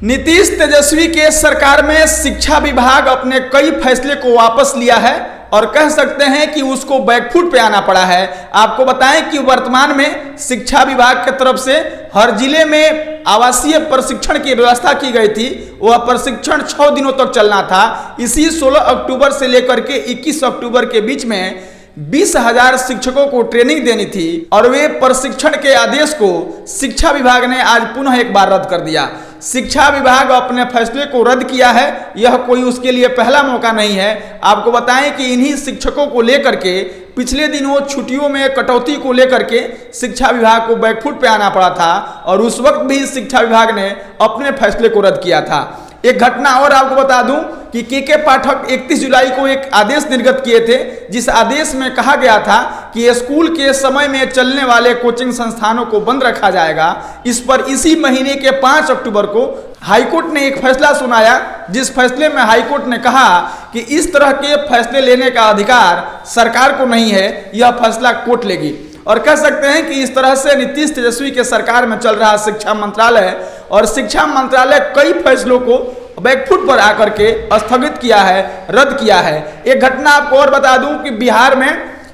नीतीश तेजस्वी के सरकार में शिक्षा विभाग अपने कई फैसले को वापस लिया है और कह सकते हैं कि उसको बैकफुट पे आना पड़ा है। आपको बताएं कि वर्तमान में शिक्षा विभाग की तरफ से हर जिले में आवासीय प्रशिक्षण की व्यवस्था की गई थी। वह प्रशिक्षण 6 दिनों तक चलना था। इसी 16 अक्टूबर से लेकर के 21 अक्टूबर के बीच में 20,000 शिक्षकों को ट्रेनिंग देनी थी और वे प्रशिक्षण के आदेश को शिक्षा विभाग ने आज पुनः एक बार रद्द कर दिया। शिक्षा विभाग अपने फैसले को रद्द किया है। यह कोई उसके लिए पहला मौका नहीं है। आपको बताएं कि इन्हीं शिक्षकों को लेकर के पिछले दिनों छुट्टियों में कटौती को लेकर के शिक्षा विभाग को बैकफुट पे आना पड़ा था और उस वक्त भी शिक्षा विभाग ने अपने फैसले को रद्द किया था। एक घटना और आपको बता दूं कि के पाठक 31 जुलाई को एक आदेश निर्गत किए थे, जिस आदेश में कहा गया था कि स्कूल के समय में चलने वाले कोचिंग संस्थानों को बंद रखा जाएगा। इस पर इसी महीने के 5 अक्टूबर को हाईकोर्ट ने एक फैसला सुनाया, जिस फैसले में हाईकोर्ट ने कहा कि इस तरह के फैसले लेने का अधिकार सरकार को नहीं है, यह फैसला कोर्ट लेगी। और कह सकते हैं कि इस तरह से नीतीश तेजस्वी के सरकार में चल रहा शिक्षा मंत्रालय और शिक्षा मंत्रालय कई फैसलों को बैकफुट पर आकर के स्थगित किया है, रद्द किया है। एक घटना आपको और बता दूं कि बिहार में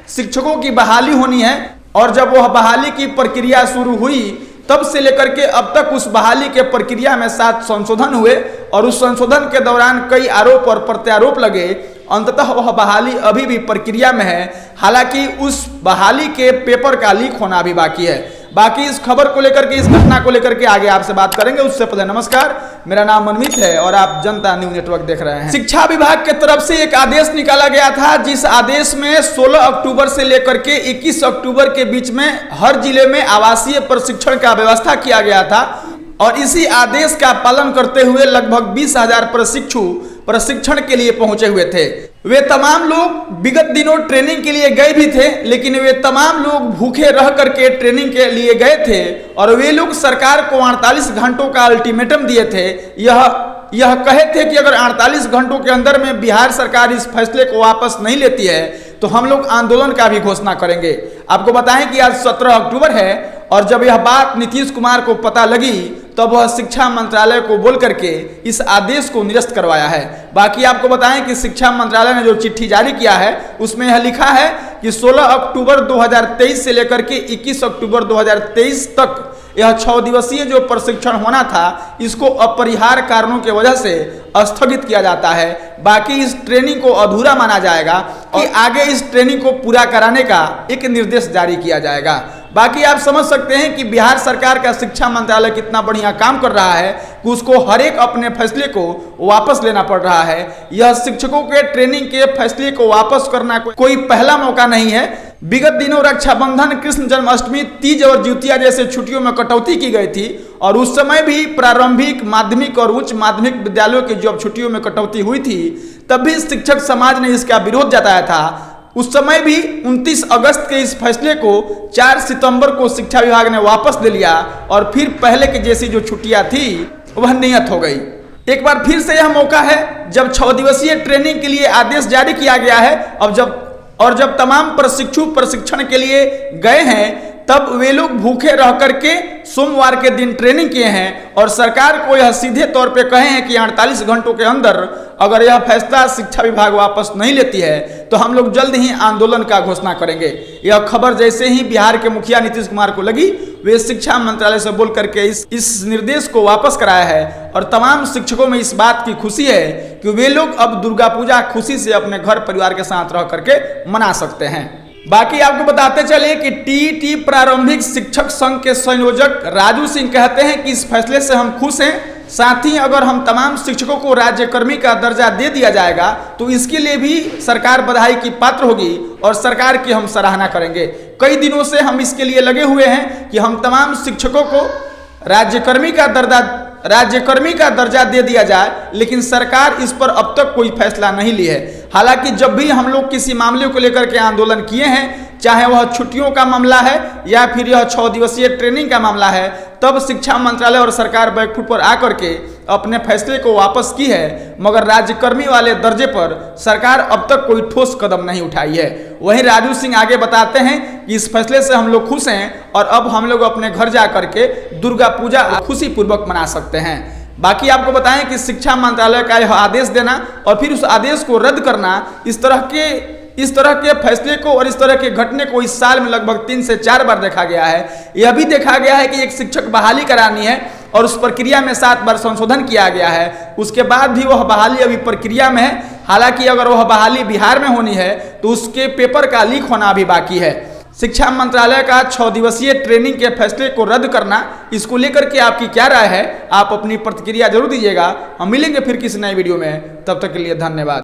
शिक्षकों की बहाली होनी है और जब वह बहाली की प्रक्रिया शुरू हुई तब से लेकर के अब तक उस बहाली के प्रक्रिया में 7 संशोधन हुए और उस संशोधन के दौरान कई आरोप और प्रत्यारोप लगे। अंततः वह बहाली अभी भी प्रक्रिया में है। हालांकि उस बहाली के पेपर का लीक होना भी बाकी है। बाकी इस खबर को लेकर के, इस घटना को लेकर के आगे आपसे बात करेंगे। उससे पहले नमस्कार, मेरा नाम मनमीत है और आप जनता न्यूज नेटवर्क देख रहे हैं। शिक्षा विभाग के तरफ से एक आदेश निकाला गया था, जिस आदेश में 16 अक्टूबर से लेकर के 21 अक्टूबर के बीच में हर जिले में आवासीय प्रशिक्षण का व्यवस्था किया गया था और इसी आदेश का पालन करते हुए लगभग 20,000 प्रशिक्षु प्रशिक्षण के लिए पहुंचे हुए थे। वे तमाम लोग विगत दिनों ट्रेनिंग के लिए गए भी थे, लेकिन वे तमाम लोग भूखे रह करके ट्रेनिंग के लिए गए थे और वे लोग सरकार को 48 घंटों का अल्टीमेटम दिए थे। यह कहे थे कि अगर 48 घंटों के अंदर में बिहार सरकार इस फैसले को वापस नहीं लेती है तो हम लोग आंदोलन का भी घोषणा करेंगे। आपको बताएं कि आज 17 अक्टूबर है और जब यह बात नीतीश कुमार को पता लगी तब वह शिक्षा मंत्रालय को बोल करके इस आदेश को निरस्त करवाया है। बाकी आपको बताएं कि शिक्षा मंत्रालय ने जो चिट्ठी जारी किया है उसमें यह लिखा है कि 16 अक्टूबर 2023 से लेकर के 21 अक्टूबर 2023 तक यह 6 दिवसीय जो प्रशिक्षण होना था, इसको अपरिहार्य कारणों की वजह से स्थगित किया जाता है। बाकी इस ट्रेनिंग को अधूरा माना जाएगा और आगे इस ट्रेनिंग को पूरा कराने का एक निर्देश जारी किया जाएगा। बाकी आप समझ सकते हैं कि बिहार सरकार का शिक्षा मंत्रालय कितना बढ़िया काम कर रहा है कि उसको हर एक अपने फैसले को वापस लेना पड़ रहा है। यह शिक्षकों के ट्रेनिंग के फैसले को वापस करना कोई पहला मौका नहीं है। विगत दिनों रक्षाबंधन, कृष्ण जन्माष्टमी, तीज और ज्योतिया जैसे छुट्टियों में कटौती की गई थी और उस समय भी प्रारंभिक, माध्यमिक और उच्च माध्यमिक विद्यालयों की जब छुट्टियों में कटौती हुई थी तब भी शिक्षक समाज ने इसका विरोध जताया था। उस समय भी 29 अगस्त के इस फैसले को 4 सितंबर को शिक्षा विभाग ने वापस ले लिया और फिर पहले की जैसी जो छुट्टियां थी वह नियत हो गई। एक बार फिर से यह मौका है जब 6 दिवसीय ट्रेनिंग के लिए आदेश जारी किया गया है। अब जब तमाम प्रशिक्षु प्रशिक्षण के लिए गए हैं तब वे लोग भूखे रह करके सोमवार के दिन ट्रेनिंग किए हैं और सरकार को यह सीधे तौर पे कहे हैं कि 48 घंटों के अंदर अगर यह फैसला शिक्षा विभाग वापस नहीं लेती है तो हम लोग जल्द ही आंदोलन का घोषणा करेंगे। यह खबर जैसे ही बिहार के मुखिया नीतीश कुमार को लगी, वे शिक्षा मंत्रालय से बोल करके इस निर्देश को वापस कराया है और तमाम शिक्षकों में इस बात की खुशी है कि वे लोग अब दुर्गा पूजा खुशी से अपने घर परिवार के साथ रह करके मना सकते हैं। बाकी आपको बताते चले कि टीईटी प्रारंभिक शिक्षक संघ के संयोजक राजू सिंह कहते हैं कि इस फैसले से हम खुश हैं। साथ ही अगर हम तमाम शिक्षकों को राज्यकर्मी का दर्जा दे दिया जाएगा तो इसके लिए भी सरकार बधाई की पात्र होगी और सरकार की हम सराहना करेंगे। कई दिनों से हम इसके लिए लगे हुए हैं कि हम तमाम शिक्षकों को राज्यकर्मी का दर्जा दे दिया जाए, लेकिन सरकार इस पर अब तक कोई फैसला नहीं ली है। हालांकि जब भी हम लोग किसी मामले को लेकर के आंदोलन किए हैं, चाहे वह छुट्टियों का मामला है या फिर यह 6 दिवसीय ट्रेनिंग का मामला है, तब शिक्षा मंत्रालय और सरकार बैकफुट पर आकर के अपने फैसले को वापस की है, मगर राज्यकर्मी वाले दर्जे पर सरकार अब तक कोई ठोस कदम नहीं उठाई है। वहीं राजू सिंह आगे बताते हैं कि इस फैसले से हम लोग खुश हैं और अब हम लोग अपने घर जा करके दुर्गा पूजा खुशी पूर्वक मना सकते हैं। बाकी आपको बताएं कि शिक्षा मंत्रालय का यह आदेश देना और फिर उस आदेश को रद्द करना, इस तरह के फैसले को और इस तरह के घटने को इस साल में लगभग 3 से 4 बार देखा गया है। यह भी देखा गया है कि एक शिक्षक बहाली करानी है और उस प्रक्रिया में 7 बार संशोधन किया गया है, उसके बाद भी वह बहाली अभी प्रक्रिया में है। हालांकि अगर वह बहाली बिहार में होनी है तो उसके पेपर का लीक होना अभी बाकी है। शिक्षा मंत्रालय का 6 दिवसीय ट्रेनिंग के फैसले को रद्द करना, इसको लेकर के आपकी क्या राय है? आप अपनी प्रतिक्रिया जरूर दीजिएगा। हम मिलेंगे फिर किसी नए वीडियो में, तब तक के लिए धन्यवाद।